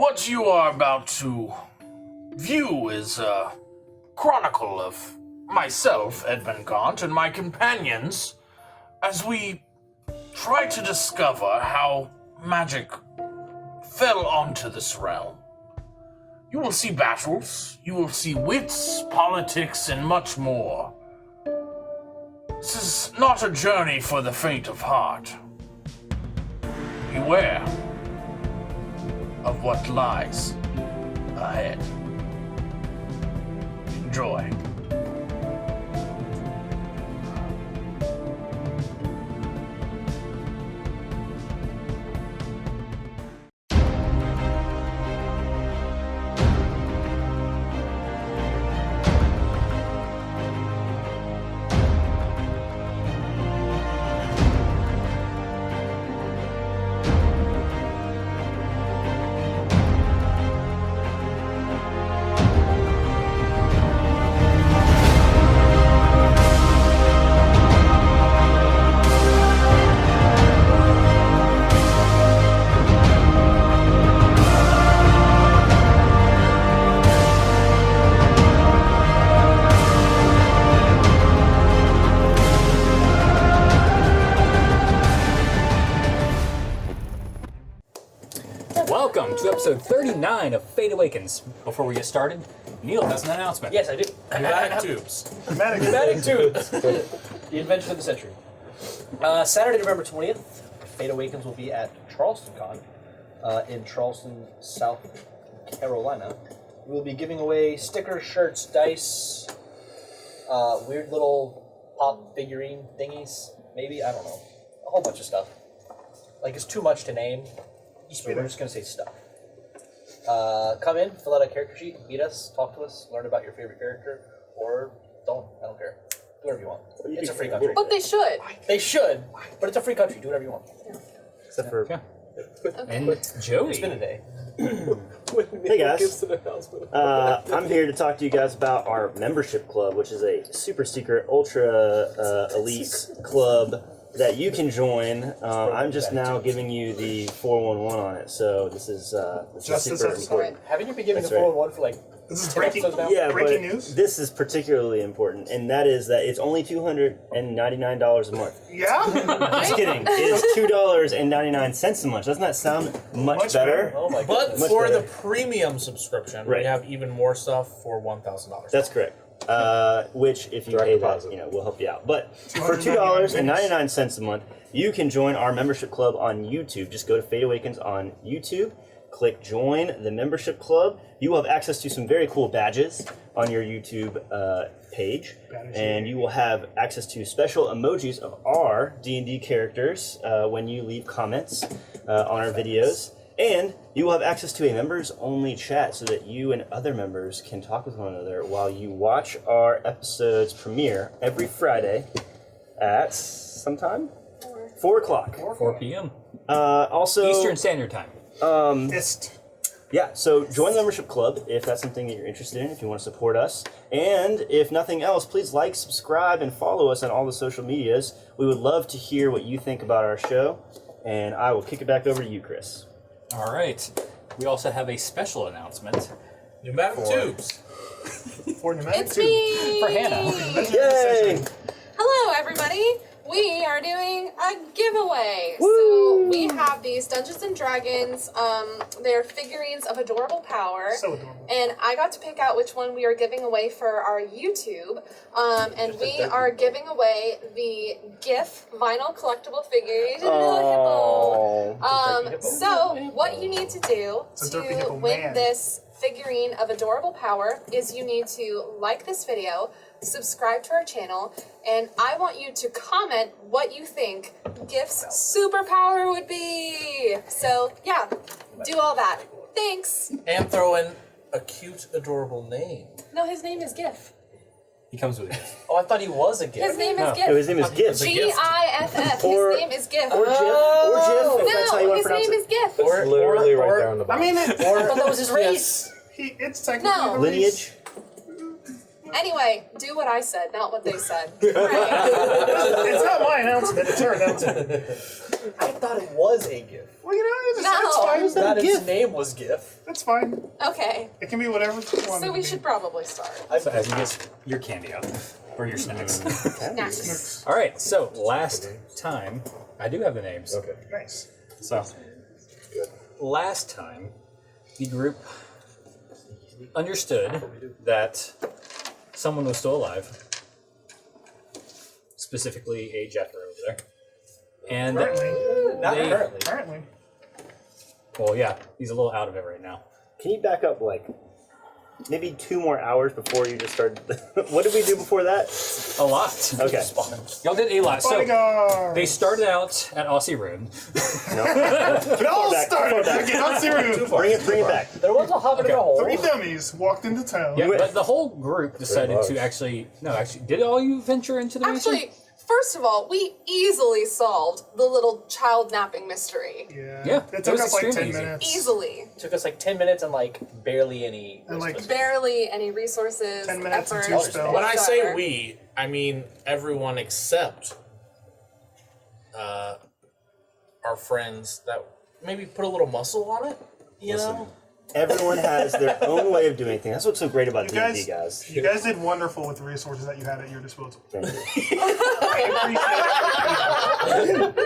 What you are about to view is a chronicle of myself, Edmund Gaunt, and my companions as we try to discover how magic fell onto this realm. You will see battles, you will see wits, politics, and much more. This is not a journey for the faint of heart. Beware of what lies ahead. Enjoy. Welcome to episode 39 of Fate Awakens. Before we get started, Neil has an announcement. Yes, I do. Pneumatic tubes. Pneumatic tubes. The invention of the century. Saturday, November 20th, Fate Awakens will be at Charleston Con in Charleston, South Carolina. We will be giving away stickers, shirts, dice, weird little pop figurine thingies, maybe, I don't know. A whole bunch of stuff. Like, it's too much to name, so we're just going to say stuff. Come in, fill out a character sheet, meet us, talk to us, learn about your favorite character, or don't. I don't care. Do whatever you want. It's a free country. But they should. They should, but it's a free country. Do whatever you want. Except for... Yeah. And Joey. It's been a day. Hey guys, I'm here to talk to you guys about our membership club, which is a super secret, ultra elite club that you can join. I'm just now giving you the 411 on it, so this is super important. Haven't you been giving That's the 411 for like This is 10 breaking, episodes now? Yeah, breaking but news? this is particularly important, and that is that it's only $299 a month. Yeah? Just kidding. It is $2.99 a month. Doesn't that sound much better? Oh my But goodness. for better. the premium subscription, Right. we have even more stuff for $1,000. That's correct. Which, if you Direct pay deposit. that, will help you out. But for $2.99 a month, you can join our membership club on YouTube. Just go to Fate Awakens on YouTube, click join the membership club. You will have access to some very cool badges on your YouTube page, and you will have access to special emojis of our D&D characters when you leave comments on our videos. And you will have access to a members-only chat so that you and other members can talk with one another while you watch our episodes premiere every Friday at sometime? 4 o'clock. 4 p.m. Also, Eastern Standard Time. yeah, so join the membership club if that's something that you're interested in, if you want to support us. And if nothing else, please like, subscribe, and follow us on all the social medias. We would love to hear what you think about our show. And I will kick it back over to you, Chris. All right. We also have a special announcement Pneumatic tubes. For pneumatic It's tube. me! for Hannah. Yay! Hello, everybody! We are doing a giveaway. So we have these Dungeons and Dragons. They're figurines of adorable power. So adorable. And I got to pick out which one we are giving away for our YouTube. And we are giving away the GIF vinyl collectible figure. So what you need to do It's a derpy to hippo win man. this figurine of adorable power is you need to like this video, subscribe to our channel, and I want you to comment what you think GIF's superpower would be. So yeah, do all that. Thanks. And throw in a cute, adorable name. No, his name is GIF. He comes with a gift. Oh, I thought he was a gift. His name is No, GIF. his name is GIF. GIFF. Or- His name is GIF. Or GIF, if that's how you No, want to his pronounce name it. is GIF. Or, Literally or, right there on the I bottom. mean, Or, I thought that was his race. it's technically No. the Lineage? Anyway, do what I said, not what they said. Right. It's not my announcement, it's her announcement. I thought it was a gift. Well, you know, No. it's fine. That its name was GIF. It's fine. Okay, It can be whatever you want. so we should probably start. So as you get your candy out, or your snacks. Next. All right. So last time, I do have the names. Okay. Nice. So last time, the group understood that someone was still alive, specifically a Jethro over there, and Apparently. Not They- currently. Apparently. well, yeah, he's a little out of it right now. Can you back up like maybe 2 more hours before you just started? What did we do before that? A lot. Okay. Y'all did a lot. So Bodyguard. they started out at Aussie Road. It all back, started back. again on Syria. Bring it back. There was a hobbit in a hole. 3 dummies walked into town. Yeah, but the whole group decided to actually did all you venture into the mansion? Actually, first of all, we easily solved the little child napping mystery. Yeah, It it took was us like 10 extremely easy. minutes. Easily. Took us like 10 minutes and like barely any. And like Barely any resources, 10 minutes and effort, 2 spells. When I say whatsoever. we, I mean everyone except our friends that maybe put a little muscle on it. You know? Everyone has their own way of doing things. That's what's so great about You D&D, guys, guys. you guys did wonderful with the resources that you had at your disposal. Thank you.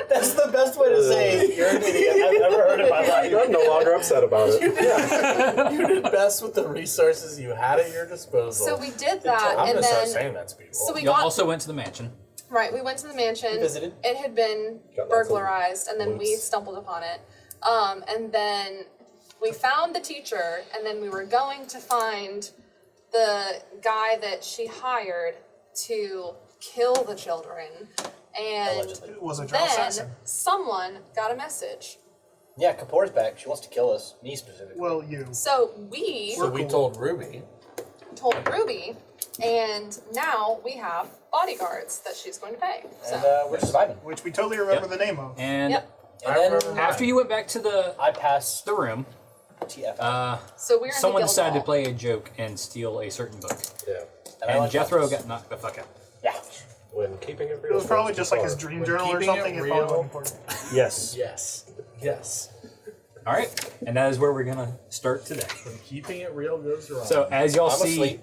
That's the best way to say you're an idiot I've ever heard in my life. I'm no longer upset about it. You did best with the resources you had at your disposal. So we did that, I'm and gonna start then saying that to people. so we Y'all got also went to the mansion. right. We went to the mansion. Visited. It had been Got lots of burglarized, and then we loots. stumbled upon it. And then we found the teacher, and then we were going to find the guy that she hired to kill the children. And Allegedly. It was a drow then assassin. someone got a message. Yeah, Keapor's back. She wants to kill us. Me specifically. Well, you. So we So we told Ruby. told Ruby, and now we have bodyguards that she's going to pay. So. And we're surviving. Which we totally remember the name of. And Yep. And I then remember after you went back to the I passed room, TF. So we're in someone the decided to Guildhall. play a joke and steal a certain book. Yeah. I And like Jethro those. got knocked the fuck out. Yeah. When keeping it real. It was probably goes just too like his far. dream When journal or keeping it something. It real- probably wasn't important. Yes. Yes. Yes. All right, and that is where we're gonna start today. When keeping it real goes wrong. So as y'all I'm see, asleep.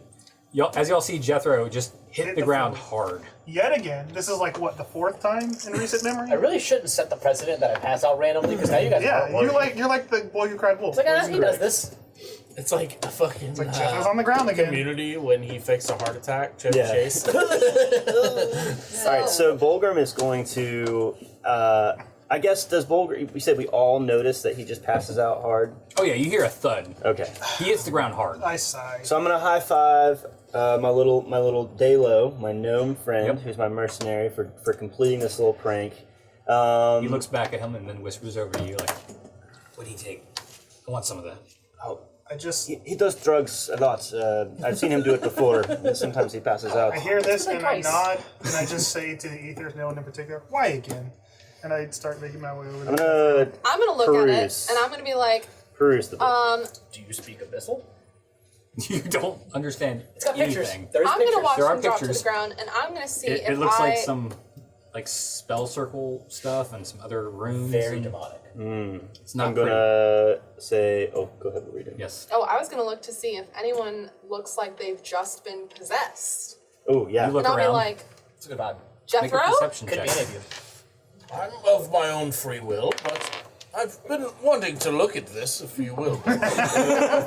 y'all see Jethro just hit Hit the the ground floor. hard. Yet again, this is like what, the 4th time in recent memory? I really shouldn't set the precedent that I pass out randomly because now you guys Yeah, are you're like the boy who cried wolf. It's like, he does this. it's like a fucking It's like Jethro's on the ground again. Community when he fakes a heart attack. Chevy Yeah. Chase. All right, so Bolgrim is going to. I guess does Bolgrim? We said we all notice that he just passes out hard. Oh yeah, you hear a thud. Okay, He hits the ground hard. I sigh. so I'm gonna high five my little Dalo, my gnome friend, Yep. who's my mercenary for completing this little prank. He looks back at him and then whispers over to you like, "What do you take? I want some of that." I just, He does drugs a lot. I've seen him do it before. And sometimes he passes out. I hear this and I Christ. nod and I just say to the ethers, no one in particular, why again? And I start making my way over I'm there. gonna I'm gonna look at it, Peruse. and I'm gonna be like, peruse the book. Do you speak Abyssal? You don't understand It's got pictures. anything. There's I'm pictures.2 watch There are him drop to the pictures. ground, and I'm gonna see It if looks I. like some like spell circle stuff and some other runes. Very and demonic. It's not I'm pretty. gonna say. Oh, go ahead and read it. Yes. Oh, I was gonna look to see if anyone looks like they've just been possessed. Oh yeah. You look And I'll be around. like, It's a good vibe. Make a Jethro? perception Could check. be any of you. I'm of my own free will, but I've been wanting to look at this, if you will. Of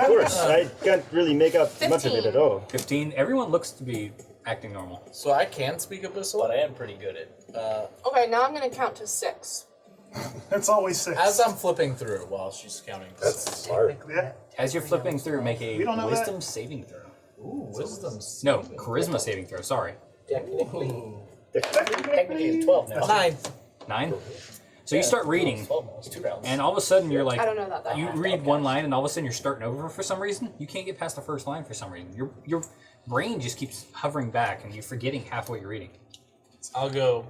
course. I can't really make up much of it 15. at all. 15. Everyone looks to be acting normal. So I can speak Abyssal? But I am pretty good at. Okay, now I'm gonna count to 6. It's always 6. As I'm flipping through while she's counting. That's smart. Yeah. As you're flipping through, make a We don't know wisdom saving throw. Ooh, wisdom. No, charisma saving throw. Sorry. Technically it's 12 now. 9. 9. So you start reading, It's 12 now. It's 2 rounds. and all of a sudden you're like, I don't know that you one. read one line, and all of a sudden you're starting over for some reason. You can't get past the first line for some reason. Your brain just keeps hovering back, and you're forgetting half what you're reading. I'll go,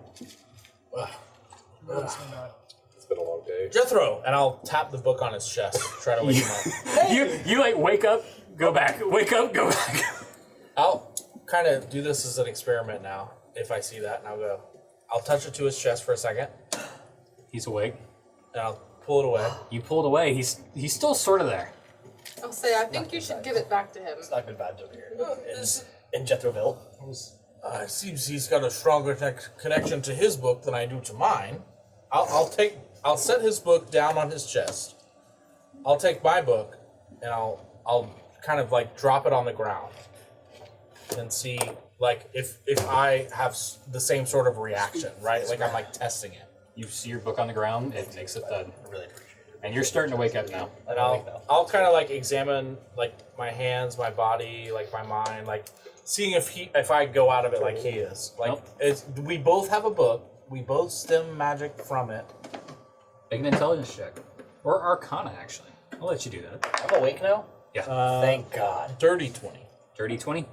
Notice me not. It's been a long day. Jethro! And I'll tap the book on his chest, try to wake him up. You like wake up, go back, wake up, go back. I'll kind of do this as an experiment now. If I see that, and I'll touch it to his chest for a second, He's awake. and I'll pull it away. You pulled away. He's still sort of there. I'll say, I think you should give it back to him. It's not good vibes over here. This- In Jethroville. It seems he's got a stronger connection to his book than I do to mine. I'll set his book down on his chest. I'll take my book, and I'll kind of like drop it on the ground, and see like if I have the same sort of reaction, right? Like I'm like testing it. You see your book on the ground. It makes a thud. I really appreciate it. And you're starting to wake up now. And I'll kind of like examine like my hands, my body, like my mind, like seeing if I go out of it like he is. Like we both have a book. We both stem magic from it. Make an intelligence check. Or Arcana, actually. I'll let you do that. I'm awake now? Yeah. Thank God. Dirty 20. Dirty 20.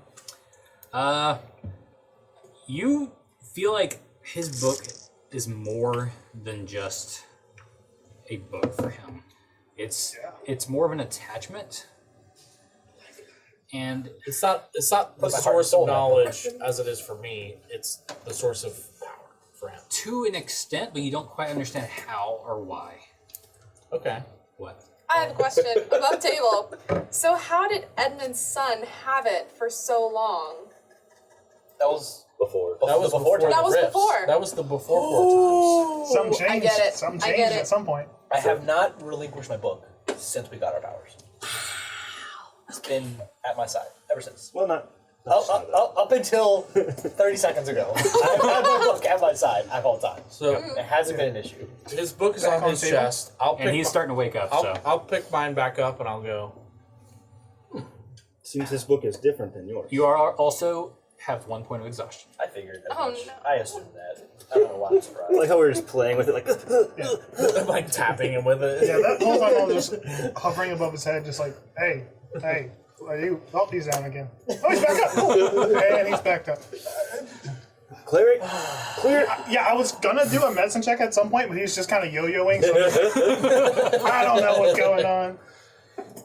You feel like his book is more than just a book for him. It's more of an attachment. And It's not the my heart and source soul of in it. knowledge as it is for me. It's the source of power for him. to an extent, but you don't quite understand how or why. Okay. What? I have a question above table. So how did Edmund's son have it for so long? That was Before. That was before. That the was rifts. before. That was the before 4 times. Something changed. I get it. Something I changed get it. at some point. I have not relinquished my book since we got our powers. It's been at my side ever since. Well, not. Up until 30 seconds ago. I've had my book at my side at all times. So It hasn't been an issue. his book is Back on on his table? chest. I'll pick And he's starting to wake up, so. I'll pick mine back up and I'll go. Seems this book is different than yours. You are also have 1 point of exhaustion. I figured as Oh, much. no. I assumed that. I don't know why I'm surprised. I like how we were just playing with it, like. I'm like tapping him with it. Yeah, that whole time I was just hovering above his head, just like, hey, are you? Oh, he's down again. Oh, he's back up. And he's backed up. Cleric, clear. Yeah, I was gonna do a medicine check at some point, but he's just kind of yo-yoing. So I don't know what's going on.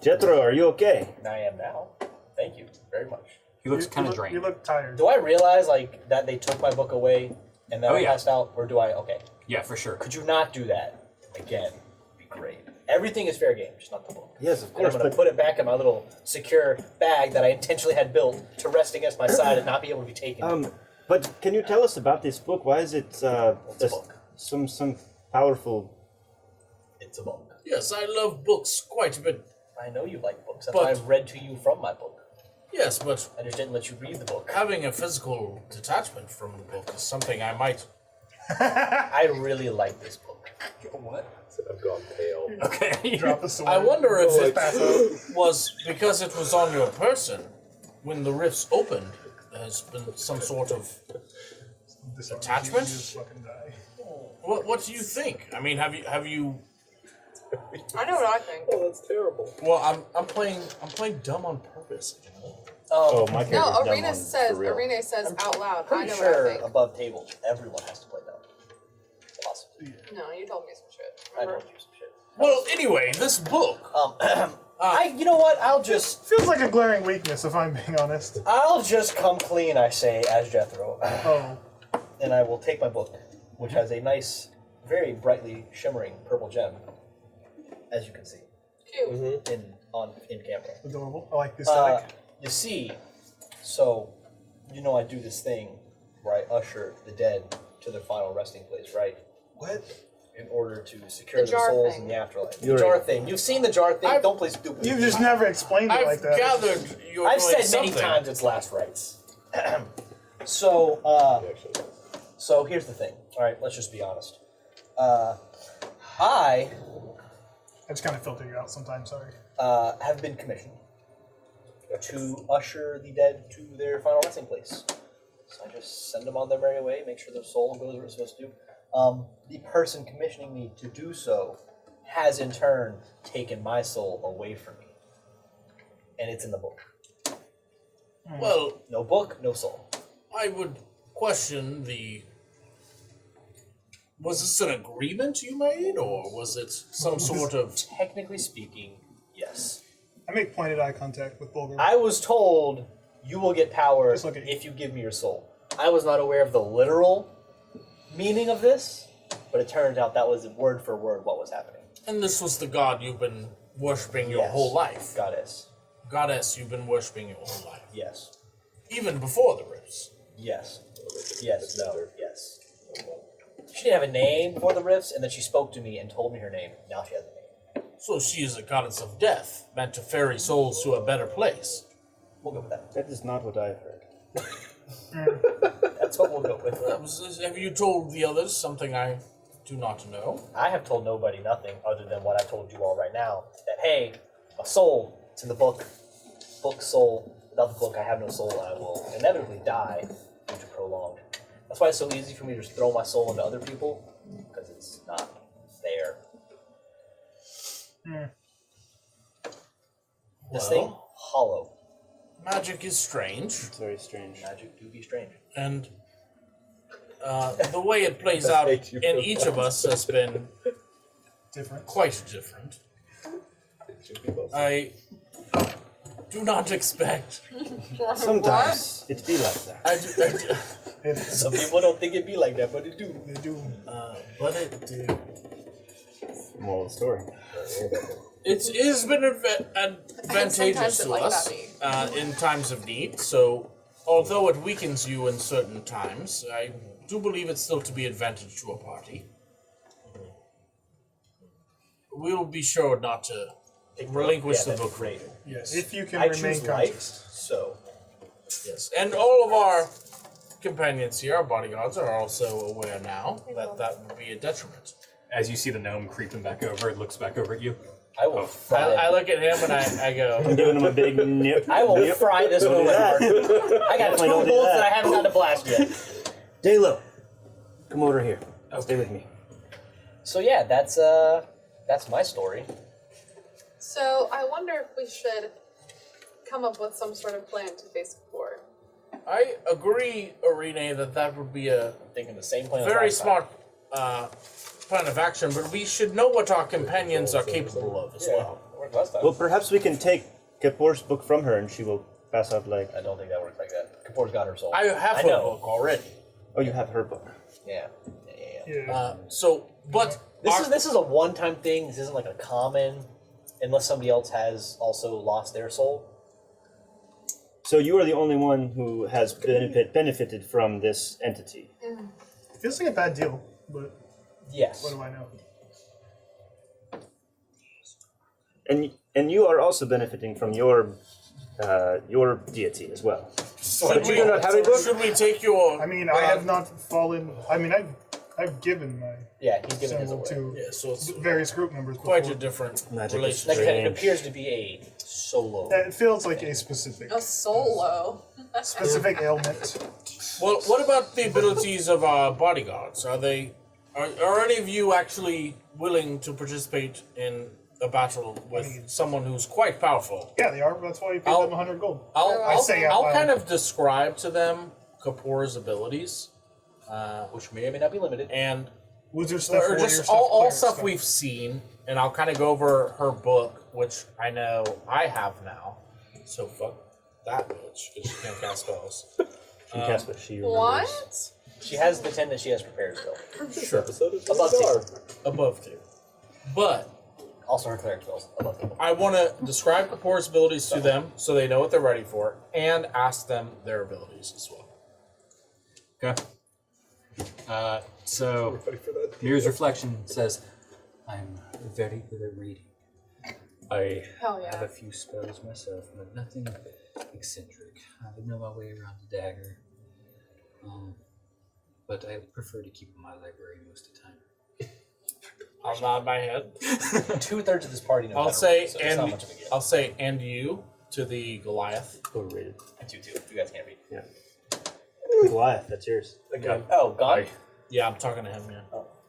Jethro, are you okay? And I am now. Thank you very much. He looks You kind of look- drained. You look tired. Do I realize like that they took my book away and then Oh, I yeah. passed out, or do I? Okay. Yeah, for sure. Could you not do that again? It'd be great. Everything is fair game, just not the book. Yes, of And I'm course. gonna But put it back in my little secure bag that I intentionally had built to rest against my side and not be able to be taken. but can you tell us about this book? Why is it a book? some powerful? It's a book. Yes, I love books quite a bit. I know you like books. That's But- why I've read to you from my book. Yes, but I just didn't let you read the book. having a physical detachment from the book is something I might. I really like this book. What? I've gone pale. Okay. Drop the sword. I wonder if it Pass out. was because it was on your person when the rifts opened. There's been some sort of. Attachment? You just fucking die. What do you think? I mean, have you? I know what I think. Oh, that's terrible. Well, I'm playing dumb on purpose. You know? Oh, my No, character's dumb Arena on, says for real. Arena says out loud. I Pretty know sure what I think. above table, everyone has to play dumb. Possibly. No, you told me some shit. I Remember? told you some shit. Well, anyway, this book. You know what? I'll just Feels like a glaring weakness, if I'm being honest. come clean, I say, as Jethro. Oh. And I will take my book, which has a nice, very brightly shimmering purple gem, as you can see, Cute. in camera. Adorable. I like the aesthetic. You see, so I do this thing where I usher the dead to their final resting place, right? What? In order to secure The their jar souls thing. in the afterlife. The You're jar right. thing. You've seen the jar thing. Don't play stupid. You've just never explained it I've like that. gathered you're I've doing said many something. times it's last rites. So here's the thing. All right, let's just be honest. I I just kind of filter you out sometimes, sorry. have been commissioned to usher the dead to their final resting place. So I just send them on their merry way, make sure their soul goes where it's supposed to. The person commissioning me to do so has in turn taken my soul away from me. And it's in the book. Well, No book, no soul. I would question the. Was this an agreement you made, or was it some sort of? Technically speaking, yes. I make pointed eye contact with Bulgar. I was told You will get power Just look at you. if you give me your soul. I was not aware of the literal meaning of this, but it turns out that was word for word what was happening. And this was the god you've been worshipping your Yes. whole life. Goddess. Goddess you've been worshipping your whole life. Yes. Even before the rifts. Yes. Yes. No. Yes. She didn't have a name before the rifts, and then she spoke to me and told me her name. Now she has a name. So she is a goddess of death, meant to ferry souls to a better place. We'll go with that. That is not what I've heard. That's what we'll go with. Have you told the others something I do not know? I have told nobody nothing other than what I told you all right now. That, hey, a soul, it's in the book. Book soul. Without the book, I have no soul. I will inevitably die due to prolonged. That's why it's so easy for me to just throw my soul into other people, because it's not there. This thing, hollow. Magic is strange, It's very strange. Magic do be strange. and the way it plays out Makes you in feel each of us has been Different. quite different. I do not expect. Sometimes it be like that. I do, Some people don't think it'd be like that, but it do. They do. but it Moral of the story. it has been advantageous sometimes it to like us in times of need. So, although it weakens you in certain times, I do believe it's still to be advantage to a party. We will be sure not to relinquish the that's book. great. Yes. If you can I remain choose life, conscious. so Yes, and all of our companions here, our bodyguards, are also aware now that that would be a detriment. As you see the gnome creeping back over, it looks back over at you. I will fry. I look at him and I go, I'm giving him a big nip. I will nip. fry this Don't do one. that. I got Definitely two don't do bolts that. that I haven't gotten to blast yet. Daylo, come over here. Stay with me. So yeah, that's my story. So I wonder if we should come up with some sort of plan to face Keapor. I agree, Irene, that would be a Thinking the same plan. as very last time. smart plan of action, but we should know what our companions are capable of as well. It worked last time. Well, perhaps we can take Keapor's book from her and she will pass out like. I don't think that works like that. Kapoor's got her soul. I have I her know. book already. Oh, you have her book. Yeah. Yeah. But This is a one-time thing. This isn't like a common, unless somebody else has also lost their soul. So you are the only one who has benefited from this entity. It feels like a bad deal, but Yes. what do I know? And you are also benefiting from your deity as well. should you do not have a book? Should we take your? I mean, I have not fallen. I mean, I've given my Yeah, he's giving his symbol away. to Yeah, so it's various group members. quite a before. different Magic is relationship. Like I said, it Strange. appears to be a solo. It feels like a specific A solo. specific ailment. Well, what about the abilities of our bodyguards? Are any of you actually willing to participate in a battle with someone who's quite powerful? Yeah, they are. That's why you paid I'll- them 100 gold. I'll say out I'll loud. kind of describe to them Keapor's abilities, Which may or may not be limited. and Wizard stuff, or warrior just stuff, all cleric stuff we've seen, and I'll kind of go over her book, which I know I have now. So fuck that bitch, because she can't cast spells. She cast what she remembers. What? She has the 10 that she has prepared still. Sure, Episode is Above bizarre. above 2. But Also her cleric spells. Above 2. I want to describe Keapor's abilities to them so they know what they're ready for, and ask them their abilities as well. Okay. So Ready for that? Mirror's reflection says, "I'm very good at reading. I Hell yeah. have a few spells myself, but nothing eccentric. I know my way around the dagger, but I prefer to keep in my library most of the time." I'll nod my head. 2/3 of this party knows how I'll to say, read, so it's not and much of a gift. I'll say, and you to the Goliath. Overrated. And 2 too. You guys can't read. Yeah. Goliath, that's yours. Okay. Oh, God. Yeah, I'm talking to him. Yeah.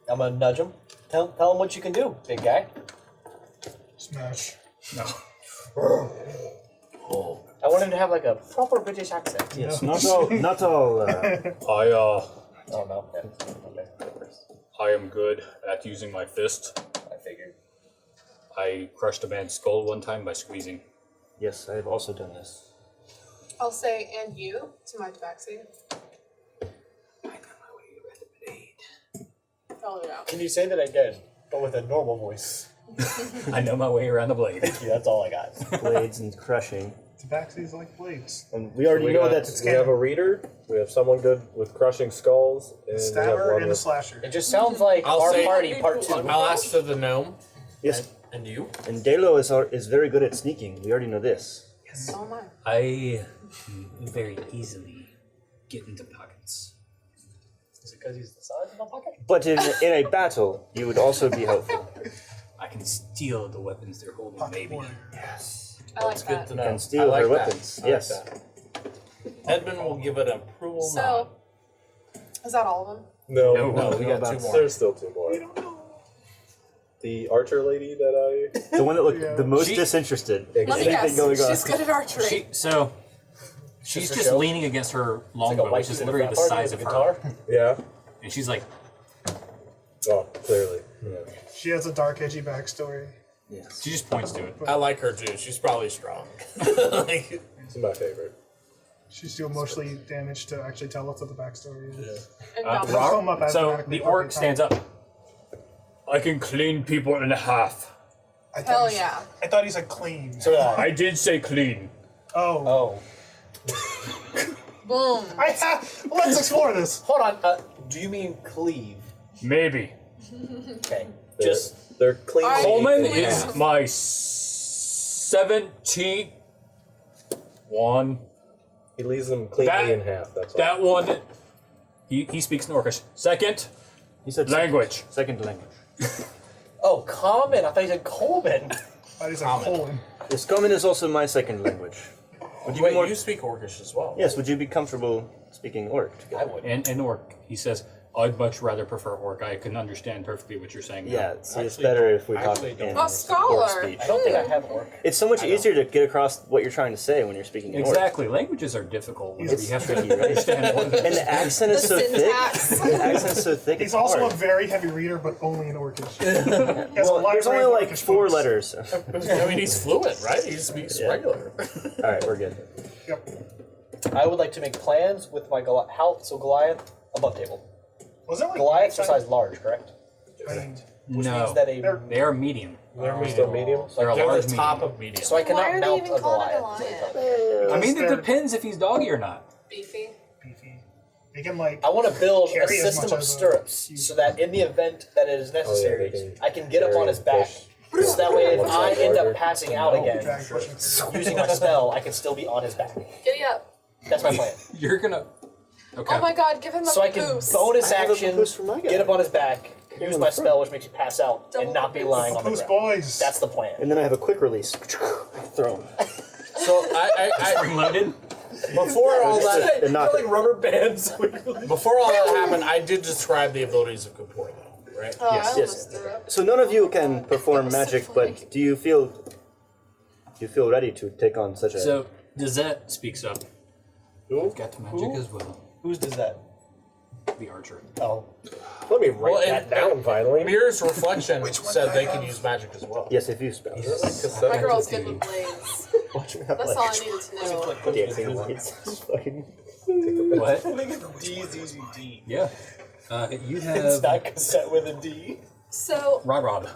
I'm gonna nudge him. Tell him what you can do, big guy. Smash. I want him to have like a proper British accent. Yes, not all. Not all. Oh no. Yeah. Okay. I am good at using my fist. I figured. I crushed a man's skull one time by squeezing. Yes, I have also done this. I'll say, and you, to my tabaxi. Oh, yeah. Can you say that again, but with a normal voice? I know my way around the blade. Yeah, that's all I got. Blades and crushing. Tabaxi's like blades. And we already We know got- that. we have a reader. We have someone good with crushing skulls, and we have Stabber one and a with slasher. It just sounds like I'll our say- party part 2. I'll ask for the gnome. Yes. And you? And Delo is very good at sneaking. We already know this. So am I. I very easily get into pockets. Is it because he's the size of my pocket? But in a battle, you would also be helpful. I can steal the weapons they're holding, maybe. I like It's good that. to You know. can I steal like their that. weapons. I like Yes. that. Edmund will give it an approval nod. So, is that all of them? no, No, we got about 2 more. There's still 2 more. The archer lady that The one that looked Yeah. the most She- disinterested. I. Let me Anything guess. going on. She's good at archery. She's Just a just show? leaning against her Like a longbow, white which is dude in a literally the frat party size with of a her. guitar. Yeah. And she's like, Oh, clearly. Yeah. She has a dark, edgy backstory. Yes. she just points to it. I like her too. She's probably strong. Like, It's my favorite. She's too emotionally damaged to actually tell us what the backstory is. And Uh, Dominic. Rock- come up as So dramatically the orc every time. stands up. I can clean people in half. I thought Hell he- yeah. I thought he said clean. So did I. I did say clean. Oh. Oh. Boom. Let's explore this. Hold on. Do you mean cleave? Maybe. Okay. They're- Just they're clean. I- Coleman Yeah. is my 17th one. He leaves them cleanly That- in half. That's all. That one, he speaks Norkish. Second, He said language. Second language. oh, Common. I thought you said Coleman. I thought he said Common. colon. Yes, Common is also my second language. Would you wait, be more? you speak Orcish as well. Yes. Would you be comfortable speaking Orc I together? would. And Orc, he says, I'd much rather prefer Orc. I can understand perfectly what you're saying. now." Yeah. See, it's Actually, better if we talk actually don't. in A scholar. Orc speech. I don't think I have orc. It's so much easier to get across what you're trying to say when you're speaking in Orc. Exactly. Languages are difficult whenever you have to tricky, right? understand one. And the accent The is so syntax. thick. The accent is so thick. He's it's also hard. a very heavy reader, but only in Orcish. Well, there's only like 4 letters. I mean, he's fluent, right? He speaks Yeah. regular. All right, we're good. Yep. I would like to make plans with my Goliath above table. Was that like Goliaths are size large, correct? I mean, Which No. means that a They are medium. They're still medium. They're a They're large the top medium. of medium. so I Why cannot are they mount even a called a Goliath. Goliath? I mean, it they're depends if he's doggy or not. Beefy. beefy. They can like. I want to build a Carry as system much of as a stirrups huge- so that in the event that it is necessary, they can I can get up carry on his and back. push. So that way, if One I side end larger. up passing out again drag pushing through. using my spell, I can still be on his back. Giddy up. That's my plan. You're gonna. Okay. Oh my god, give him a So I can boost. bonus I have a action, boost for my guy. get up on his back, use him my the spell, front. which makes you pass out, Double and not be boost. lying on the Who's ground. boys? That's the plan. And then I have a quick release. Throw him. So I Loaded. before all that And not rubber bands. before all that happened, I did describe the abilities of Keapor, though, right? Oh, Yes, I yes. almost threw up. So none of you can perform That was so magic, funny. but do you feel ready to take on such a? So Dizette speaks up. Who? I've got magic as well. Whose does that? The archer. Oh. Let me write Well, that and- down finally. Mirror's reflection said they could use magic as well. Yes, if you spell. My girl's good with blades. Watch me have That's like all I needed to know. dancing lights. Fucking- What? D is easy D. Yeah. You It's have not cassette with a D. So, Rob.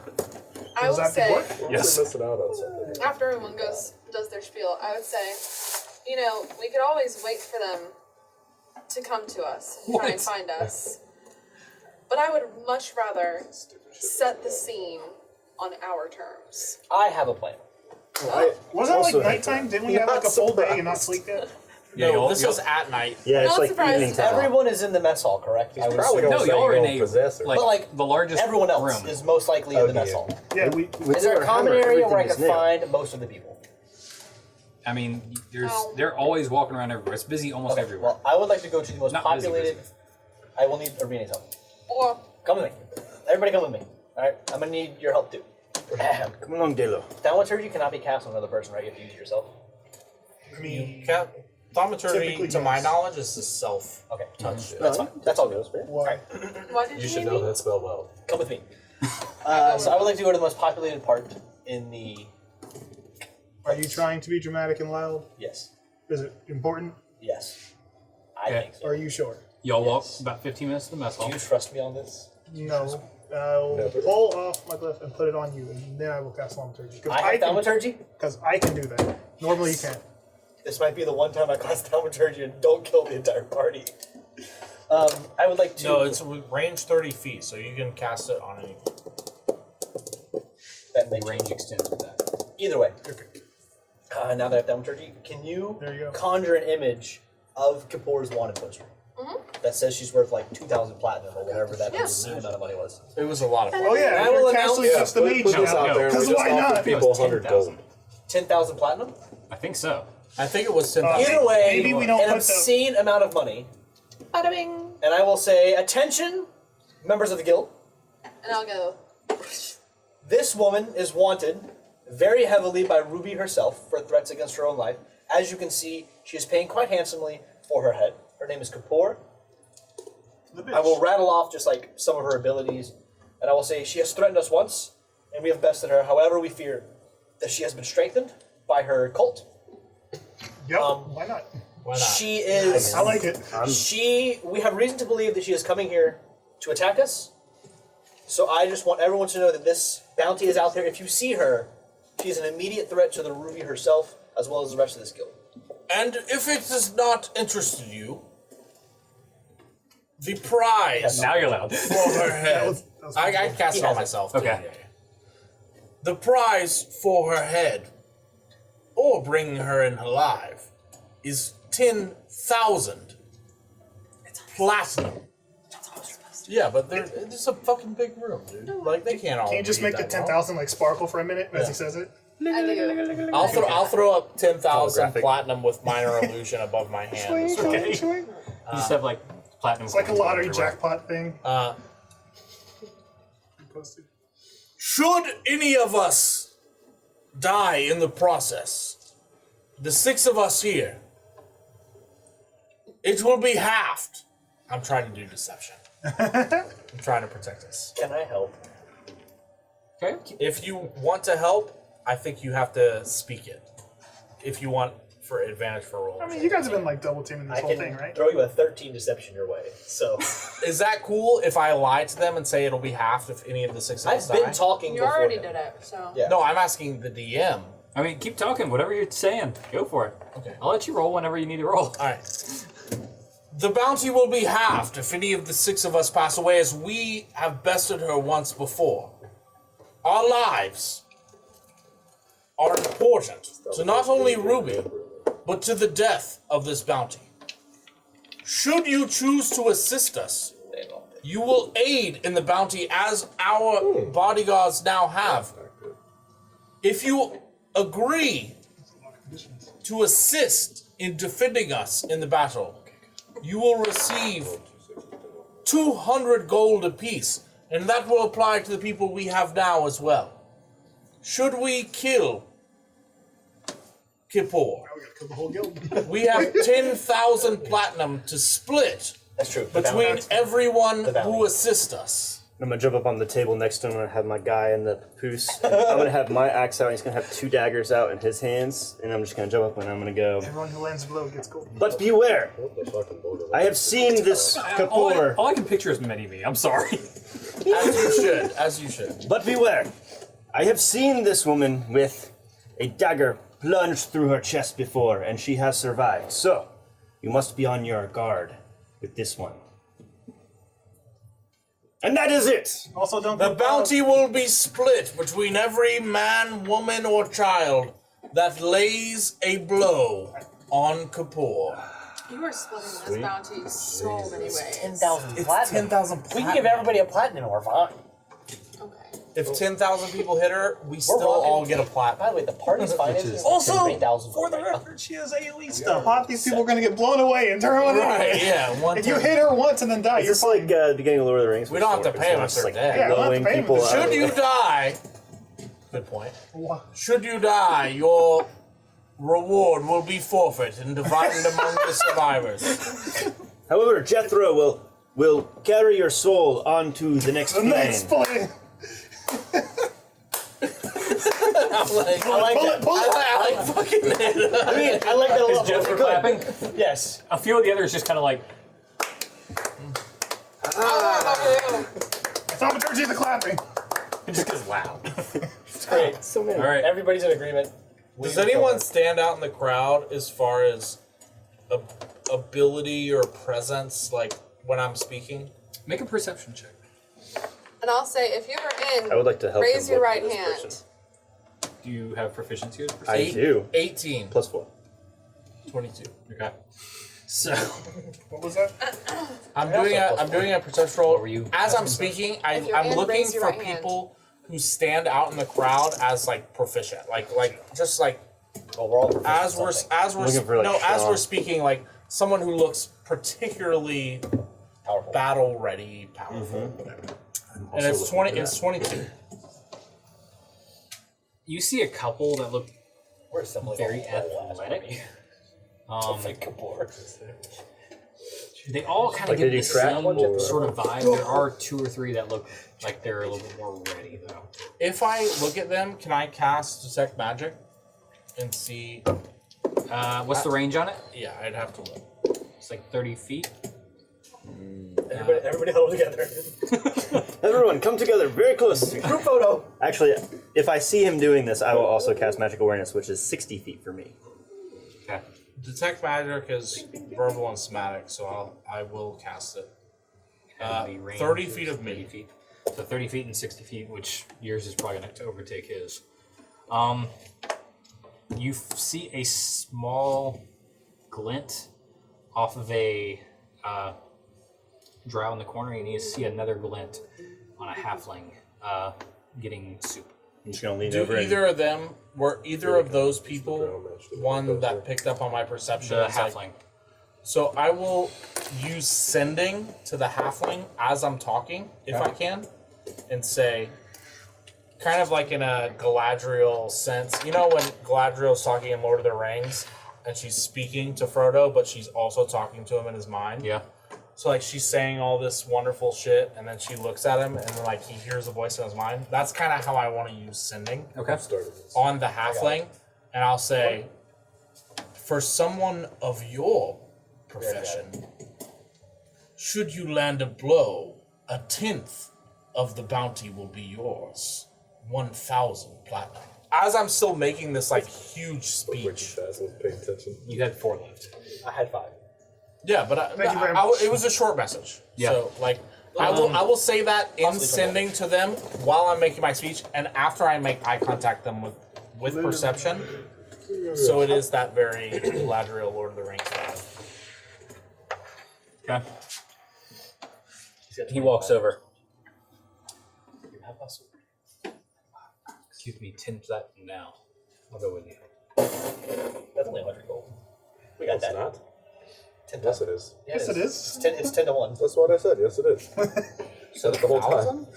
I Does will that say, work? Yes. We're missing out on something. after everyone does their spiel, I would say, you know, we could always wait for them to come to us and try and What? find us. But I would much rather set the scene on our terms. I have a plan. Wasn't it like Also- nighttime? Didn't we have like a Not full day and surprised. not sleep yet? No, this was at night. Yeah, it's Not like surprised. evening time. Everyone is in the mess hall, correct? I would Probably assume. don't No, say y'all are you in don't a possess her. like, But, like, the largest Everyone else room. is most likely in the mess yeah. hall. Yeah. Is there a common area where I can find most of the people? I mean, Oh. they're always walking around everywhere. It's busy almost Okay, everywhere. well, I would like to go to the most Not busy, populated. busy. I will need Urbina's help. Or, Come with me. Everybody come with me. Alright? I'm gonna need your help too. Come along, Delo. Thaumaturgy cannot be cast on another person, right? You have to use it yourself. I mean, Thaumaturgy, Typically, to my yes. knowledge, is the self Okay. touch. That's fine. That's all good. what? why did You you should need know me? that spell well. Come with me. So I would like to go to the most populated part in the. Are you trying to be dramatic and loud? Yes. Is it important? Yes. I Okay. think so. Are you sure? Y'all walk about 15 minutes to the mess hall. Do you trust me on this? No. I'll Never. pull off my glyph and put it on you, and then I will cast thaumaturgy. I have thaumaturgy? Because I can do that. Normally you can't. This might be the one time I cast thaumaturgy and don't kill the entire party. I would like to... No, it's range 30 feet, so you can cast it on anything. That makes Range extends with that. Either way. Okay. Now that I have thaumaturgy, can you, There you go. conjure an image of Keapor's wanted poster? That says she's worth like 2,000 platinum or whatever that obscene amount of money was. It was a lot of fun. Oh yeah, I will you're casting announce- just the mage Put this now. out there. and we 'Cause just why offer not? people 100 10,000. gold. 10,000 platinum? I think so. I think it was 10,000. Either way, maybe we don't an put the- obscene amount of money. Bada bing. And I will say, attention, members of the guild. And I'll go. This woman is wanted very heavily by Ruby herself for threats against her own life. As you can see, she is paying quite handsomely for her head. Her name is Keapor. I will rattle off just like some of her abilities, and I will say she has threatened us once, and we have bested her. However, we fear that she has been strengthened by her cult. Yep. Why not? Why not? She is. I like it. We have reason to believe that she is coming here to attack us. So I just want everyone to know that this bounty is out there. If you see her, she is an immediate threat to the Ruby herself, as well as the rest of this guild. And if it does not interest you, the prize Now you're loud. for her head. That was I cast it on has it. myself. Okay. Too. The prize for her head, or bringing her in alive, is 10,000 platinum. Yeah, but it's a fucking big room, dude. Like they can't all. Can you just be make the that well. 10,000 like sparkle for a minute as he says it? I think I'll throw up 10,000 Holographic. platinum with minor illusion above my hand. as well. Swing, swing. You just have like platinum. It's like a coins lottery everywhere. jackpot thing. Posted. Should any of us die in the process, the 6 of us here, it will be halved. I'm trying to do deception. I'm trying to protect us. Can I help? Okay. If you want to help, I think you have to speak it. If you want for advantage for roll. I mean, you guys have been like double teaming this I whole can thing, right? throw you a 13 deception your way. So Is that cool if I lie to them and say it'll be halved if any of the 6 of us I've been die? talking you before. already him. did it, so. Yeah. No, I'm asking the DM. I mean, keep talking. Whatever you're saying, go for it. Okay. I'll let you roll whenever you need to roll. Alright. The bounty will be halved if any of the 6 of us pass away, as we have bested her once before. Our lives are important to not only Ruby, but to the death of this bounty. Should you choose to assist us, you will aid in the bounty as our bodyguards now have. If you agree to assist in defending us in the battle, you will receive 200 gold apiece, and that will apply to the people we have now as well. Should we kill Keapor, We gotta kill the whole guild. we have 10,000 platinum to split That's true. between everyone The bounty. who assists us. I'm gonna jump up on the table next to him. I'm gonna have my guy in the papoose. And I'm gonna have my axe out. And he's gonna have 2 daggers out in his hands, and I'm just gonna jump up and I'm gonna go. Everyone who lands below gets gold. But beware! What the fucking border? I have seen this Keapor. All I can picture is mini-me. I'm sorry. As you should, as you should. But beware! I have seen this woman with a dagger plunged through her chest before, and she has survived. So, you must be on your guard with this one. And that is it! Also, don't The go bounty will be split between every man, woman, or child that lays a blow on Keapor. You are splitting this bounty so many ways. 10,000 platinum. 10,000 We can give everybody a platinum or fine. Okay. If 10,000 people hit her, we still rocking- all get a platinum. By the way, the party's finances is Also, 3,000 for the right now. record, she is a elite stuff. Half these people are gonna get blown away and turn on Right, yeah. One If you turn. hit her once and then die, Is you're this like fine. the beginning of Lord of the Rings? We don't have to pay them if It's they're like dead. Yeah, we don't have to blowing pay 'em if people they're out. Should you die, good point. Wha- Should you die, your reward will be forfeit and divided among the survivors. However, Jethro will carry your soul onto the next The plane. next plane. I'm like, I like that. I like fucking it. I mean, I like that a lot. Just for Good. clapping. Yes. A few of the others just kind of like. Thaumaturgy the clapping. Just because loud. It's great. So many. All right. Everybody's in agreement. Does anyone stand out in the crowd as far as ability or presence, like when I'm speaking? Make a perception check. And I'll say, if you're in, I would like to help raise him your look right for this hand. person. Do you have proficiency with I perception? do. 18. Plus 4. 22. Okay. So, What was that? I'm doing a perception roll. were you? As I'm speaking, If you're I'm in, looking raise your for right hand. people who stand out in the crowd as like proficient, like just like Oh, we're all proficient as at we're something. Looking for, like, as strong. we're speaking, like someone who looks particularly Powerful. battle ready, powerful, whatever. And it's 20. It's 22. You see a couple that look We're assembling very a whole ass athletic. army. Like Keapor. They all kind of Like get they the do trap same or- sort of vibe. There are 2 or 3 that look like they're a little bit more ready, though. If I look at them, can I cast detect magic and see? What's the range on it? Yeah, I'd have to look. It's like 30 feet. Everybody huddle together. Everyone, come together very close. Group photo. Actually, if I see him doing this, I will also cast Magic Awareness, which is 60 feet for me. Okay. Detect magic is verbal and somatic, so I will cast it. And the range 30 is feet of 30 me. feet. So 30 feet and 60 feet, which yours is probably going to overtake his. You see a small glint off of a drow in the corner, and you see another glint on a halfling getting soup. I'm just gonna lean Do over either of them were either of those people one that picked up on my perception? The as, like- halfling. So I will use sending to the halfling as I'm talking, if I can, and say, kind of like in a Galadriel sense. You know when Galadriel's talking in Lord of the Rings, and she's speaking to Frodo, but she's also talking to him in his mind? Yeah. So like she's saying all this wonderful shit, and then she looks at him, and then like he hears a voice in his mind. That's kind of how I want to use sending Okay. on the halfling, and I'll say, for someone of your profession, should you land a blow, 1/10 of the bounty will be yours. 1,000 platinum. As I'm still making this like huge speech. Pay attention. You had 4 left. I had 5. Yeah, but Thank you very much. it was a short message. Yeah. So like I will say that in sending to them while I'm making my speech, and after I make eye contact them with perception. So it is that very Galadriel Lord of the Rings vibe. Okay. He walks over. Excuse me, 10 platinum now. I'll go with you. That's only 100 gold. We got It's that. not. 10 Yes, it is. Yeah, Yes, it is. It's 10 to 1. That's what I said. Yes, it is. Said it the whole time.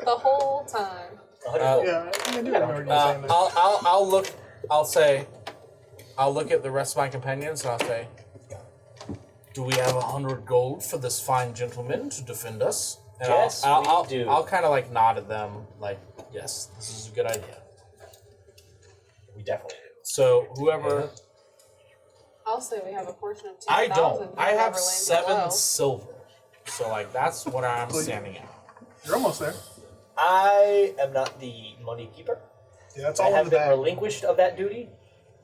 The whole time. 100 gold. Yeah, I do remember you saying that. I'll look. I'll look at the rest of my companions and I'll say, "Do we have 100 gold for this fine gentleman to defend us?" And Yes, I'll we do. I'll kind of like nod at them, like, "Yes, this is a good idea." We definitely do. So whoever I'll say we have a portion of 2,000. I don't, for I have whoever lands 7 below. silver. So like that's what I'm standing at. You're almost there. I am not the money keeper. Yeah, that's I all in have the been bag. relinquished of that duty.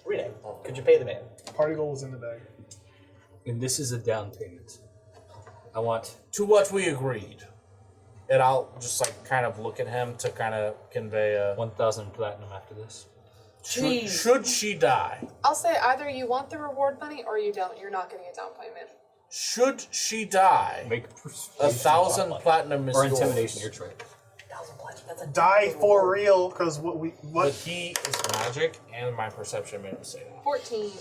Renee, could you pay the man? Party goal is in the bag. And this is a down payment. I want To what we agreed. And I'll just like kind of look at him to kind of convey a 1,000 platinum after this. should she die? I'll say either you want the reward money or you don't. You're not getting a down payment. Should she die? Make 1,000 platinum is or yours. intimidation, your choice. 1,000 platinum. That's a Die for real, because But what? he is magic, and my perception made him say that. 14.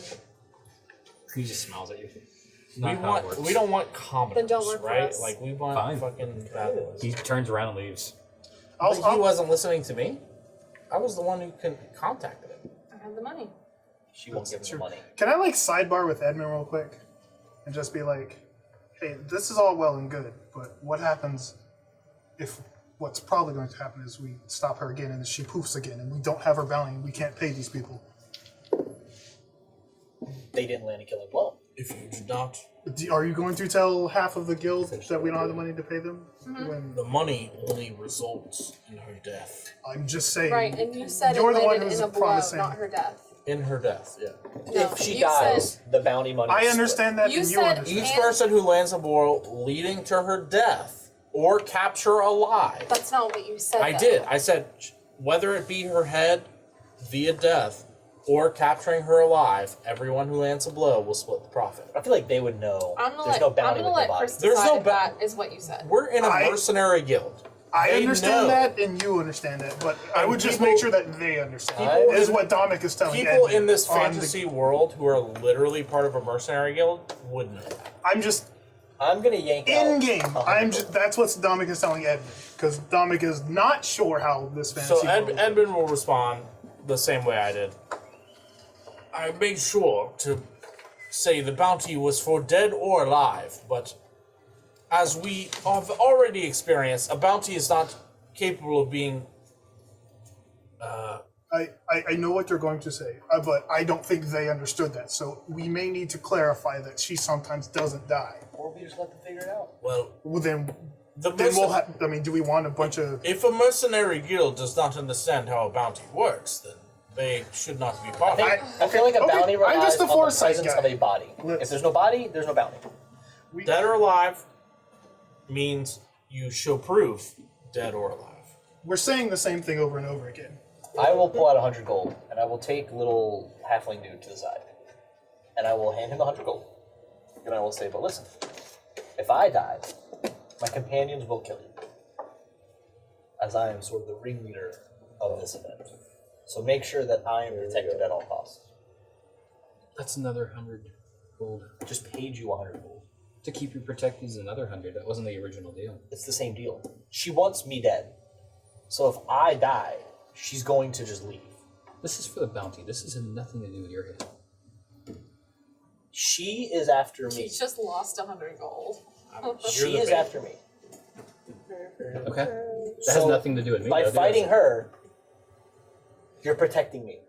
He just smiles at you. We don't want commoners, Then don't work for right? us. Like we want Fine. fucking bad boys. He turns around and leaves. But he wasn't listening to me. I was the one who contacted him. I have the money. She won't give him the money. Can I like sidebar with Edmund real quick, and just be like, "Hey, this is all well and good, but what happens if what's probably going to happen is we stop her again and then she poofs again and we don't have her bounty and we can't pay these people. They didn't land a killing blow. If you do not, Are you going to tell half of the guild that we don't have the money to pay them? When the money only results in her death. I'm just saying. Right, and you said You're it the one landed who's in a blow, promising. not her death. In her death, yeah. No, If she you dies, said- the bounty money. I is understand that, You and you said understand. Each And- person who lands a blow leading to her death or capture alive. That's not what you said. I though. did. I said whether it be her head via death or capturing her alive, everyone who lands a blow will split the profit. split. I feel like they would know. I'm gonna There's let, no bounty I'm gonna with let no body. Chris There's decide no if ba- that is what you said. We're in a I- mercenary guild. I They understand know. that, and you understand that, but I would just people- make sure that they understand. People Is what Dominic is telling People Edmund in this on the- fantasy world who are literally part of a mercenary guild would know that. I'm just I'm gonna yank out in game. 100 I'm gold. just. That's what Dominic is telling Edmund, because Dominic is not sure how this fantasy. So world Edmund will respond the same way I did. I made sure to say the bounty was for dead or alive, but as we have already experienced, a bounty is not capable of being. I know what you're going to say, but I don't think they understood that. So we may need to clarify that she sometimes doesn't die. Or we just let them figure it out. Well, Well, then the we'll have. I mean, do we want a bunch of? if a mercenary guild does not understand how a bounty works, then they should not be part of it. I feel like a okay, bounty I'm relies just a on the foresight presence guy. of a body. Let's- If there's no body, there's no bounty. Dead or alive means you shall prove dead or alive. We're saying the same thing over and over again. I will pull out 100 gold, and I will take little halfling dude to the side, and I will hand him 100 gold, and I will say, "But listen, if I die, my companions will kill you, as I am sort of the ringleader of this event. So make sure that I am protected at all costs." That's another 100 gold. Just paid you 100 gold. To keep you protected is another 100. That wasn't the original deal. It's the same deal. She wants me dead, so if I die, she's going to just leave. This is for the bounty. This has nothing to do with your head. She is after me. He just lost 100 gold. She is after me. Okay? That has So, nothing to do with me. By though, fighting does it? her, you're protecting me.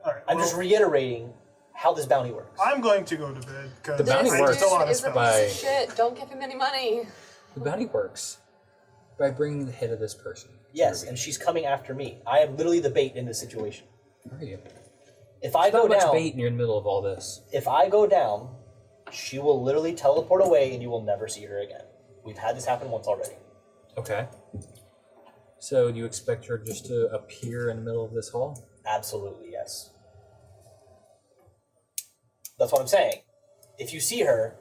All right. I'm just reiterating how this bounty works. I'm going to go to bed because The bounty I works. still on This a is a spell. piece By- of shit. Don't give him any money. The bounty works by bringing the head of this person. to Yes, your and being. she's coming after me. I am literally the bait in this situation. Are you? If I Not go much down, bait, and you're in the middle of all this. if I go down, she will literally teleport away, and you will never see her again. We've had this happen once already. Okay. So do you expect her just to appear in the middle of this hall? Absolutely, yes. That's what I'm saying. If you see her,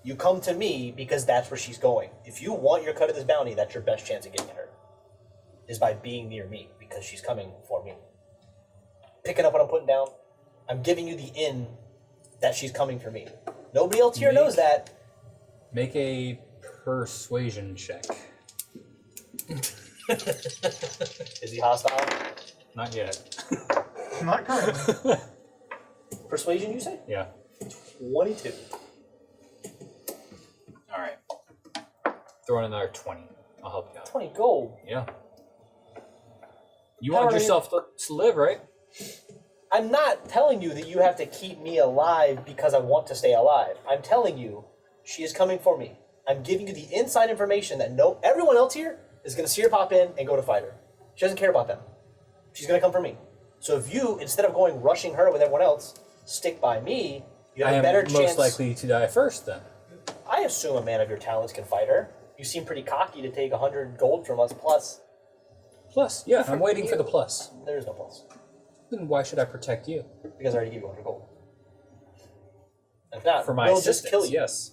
you come to me because that's where she's going. If you want your cut of this bounty, that's your best chance of getting her. Is by being near me because she's coming for me. Picking up what I'm putting down, I'm giving you the in that she's coming for me. Nobody else here knows that. Make a persuasion check. Is he hostile? Not yet. Not currently. Persuasion, you say? Yeah. 22. All right. Throw in another 20. I'll help you out. 20 gold. Yeah. You How want are you- yourself to live, right? I'm not telling you that you have to keep me alive because I want to stay alive. I'm telling you, she is coming for me. I'm giving you the inside information that everyone else here is going to see her pop in and go to fight her. She doesn't care about them. She's going to come for me. So if you, instead of going rushing her with everyone else, stick by me, you I have a am better most chance. likely to die first, then. I assume a man of your talents can fight her. You seem pretty cocky to take 100 gold from us plus. Plus, yeah, I'm waiting for the plus. There is no plus. Then why should I protect you? Because I already gave you 100 gold. If not, For my we'll assistance, just kill you. yes.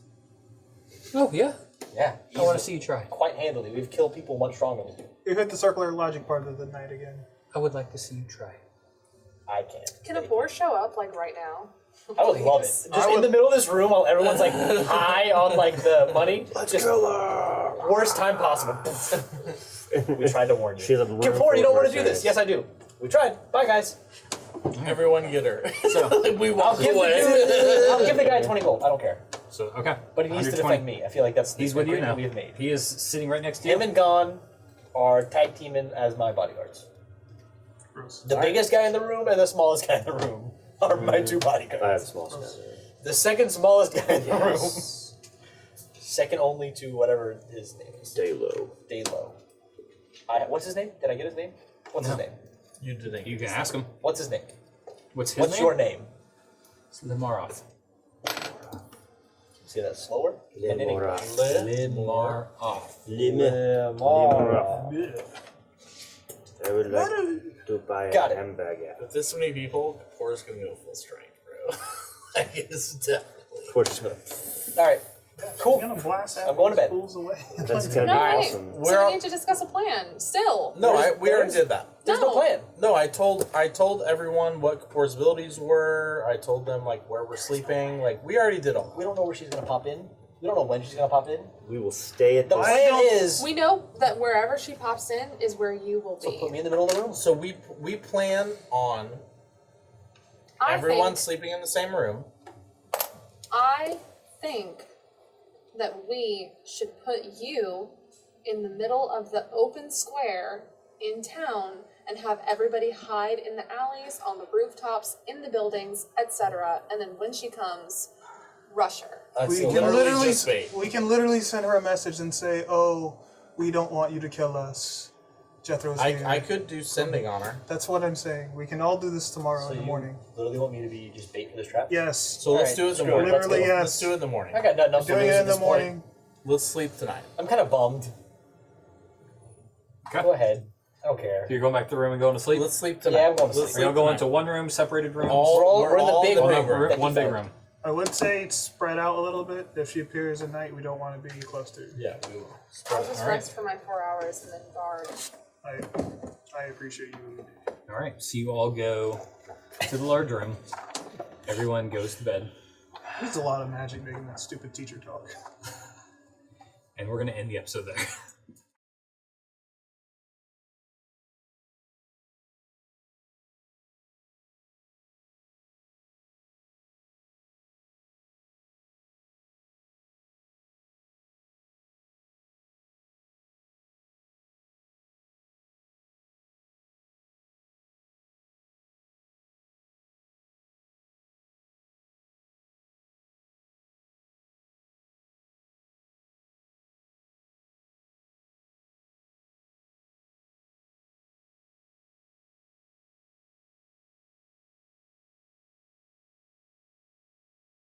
Oh, yeah. Yeah. I want easily. to see you try. Quite handily. We've killed people much stronger than you. You hit the circular logic part of the night again. I would like to see you try. I can't. Can a boar show up like right now? I would love it. Please. Just in the middle of this room while everyone's like high on like the money. Let's just kill her. Worst time possible. We tried to warn you. She has a room Keapor, full you of don't want to do mercenaries. this. Yes, I do. We tried. Bye, guys. Everyone get her. So, We I'll walk give, away. I'll give the guy 20 gold. I don't care. so okay. But he needs to 120. defend me. I feel like that's the He's with you agreement now. we have made. He is sitting right next to you. Him and Gon are tag teaming as my bodyguards. Gross. The biggest guy in the room and the smallest guy in the room are my two bodyguards. I have a small scout. The second smallest guy in the room. Second only to whatever his name is. Daylo. Daylo. What's his name? Did I get his name? What's his name? You didn't. You can ask him. What's his name? What's his What's name? your name? It's Limaroth. Say that slower. And in English. Limaroth. Limaroth. I would like to buy Got a it. hamburger. With this many people, Keapor's gonna go full strength, bro. Like, it's definitely. All right. Cool. You're gonna blast I'm going to bed. fools away. That's gonna No, be wait. awesome. So We're we on- need to discuss a plan. Still. No, we already did that. There's no plan. No, I told everyone what Keapor's abilities were. I told them like where we're sleeping. Like we already did all. We don't know where she's gonna pop in. We don't know when she's gonna pop in. We will stay at The this. plan is We know that wherever she pops in is where you will so be. put me in the middle of the room. So we plan on everyone sleeping in the same room. I think that we should put you in the middle of the open square in town and have everybody hide in the alleys, on the rooftops, in the buildings, etc. And then when she comes, rush her. That's We can literally just bait. literally send her a message and say, "Oh, we don't want you to kill us. Jethro's here." I could do sending on her. That's what I'm saying. We can all do this tomorrow So in the you morning. literally want me to be just bait for this trap? Yes. So let's Alright, do it in the screw it. morning. Literally, Let's go. yes. Let's do it in the morning. I got nothing else to Doing lose it at in the this morning. point. Let's sleep tonight. I'm kind of bummed. Okay. Go ahead. I don't care. You're going back to the room and going to sleep? Let's sleep tonight. Yeah, I'm going to Let's sleep. Are you going tonight. to one room, separated rooms? We're in the big Oh, no, room. we're that one he big found. room. I would say it's spread out a little bit. If she appears at night, we don't want to be close to her. Yeah, we will. I'll just All right. rest for my 4 hours and then guard. I appreciate you. All right, so you all go to the large room. Everyone goes to bed, There's a lot of magic making that stupid teacher talk. and we're going to end the episode there.